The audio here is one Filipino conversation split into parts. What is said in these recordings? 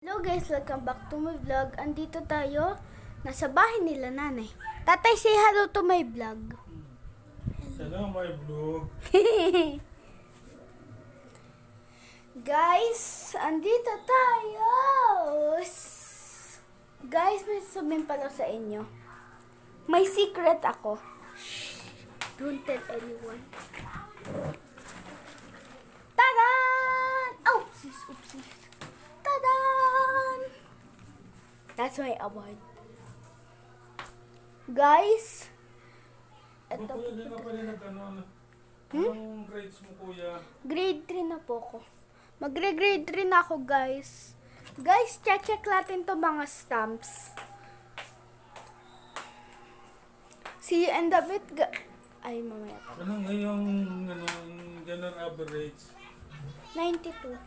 Hello guys, welcome back to my vlog. Andito tayo, nasa bahay nila nanay. Tatay, say hello to my vlog. Hello, my vlog. Guys, andito tayo. Guys, may sabihin pala sa inyo. May secret ako. Shh, don't tell anyone. Tadan! Oh, oopsies. Tadan! That's my award. Guys, Ito, eto, kuya, di ka pala nag-ano. Anong grades mo, kuya? grade 3 na po ako. Magre-grade 3 na ako, guys. Guys, check natin to mga stamps. See you in the bit. Ay, mamaya pa. Anong yung general average? 92.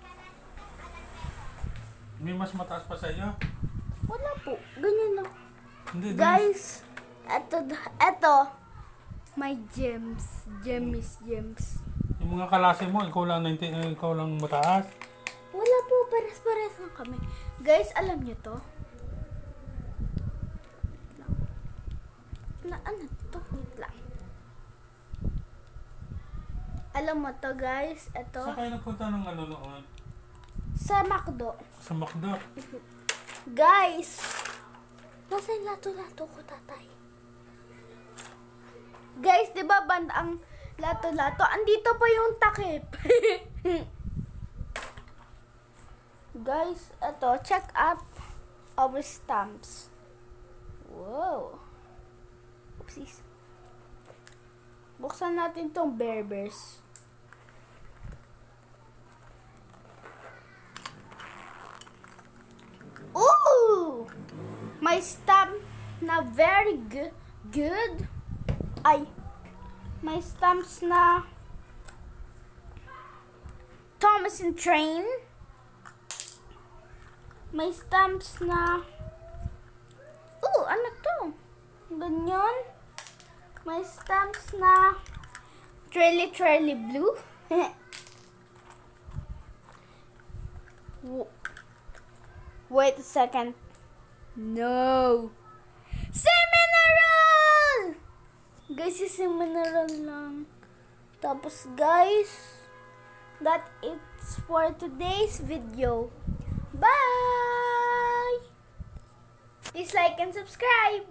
May mas mataas pa sa iyo? Wala po. Ganyan lang. Hindi, Guys, eto. My gems. Gems. Yung mga kalase mo, ikaw lang mataas. Wala po. Pares lang kami. Guys, alam nyo to? Ano to? Wait lang. Alam mo to, guys? Eto. Saan kayo nagpunta ng ano noon? Sa McDo. Sa McDo. Guys! Nasa yung lato-lato ko, tatay. Guys, di ba ang lato-lato? Andito pa yung takip. Guys, ito, check up our stamps. Wow. Oopsies. Buksan natin tong Bear Bears. Ooh! My stamp na very good. Ay, my stamps na Thomas and Train. May stamps na ano to? Ganyan. May stamps na Trelly Blue. Wait a second. No. Mineral! Guys, si mineral lang. Tapos guys, that it's for today's video. Bye! Please like and subscribe.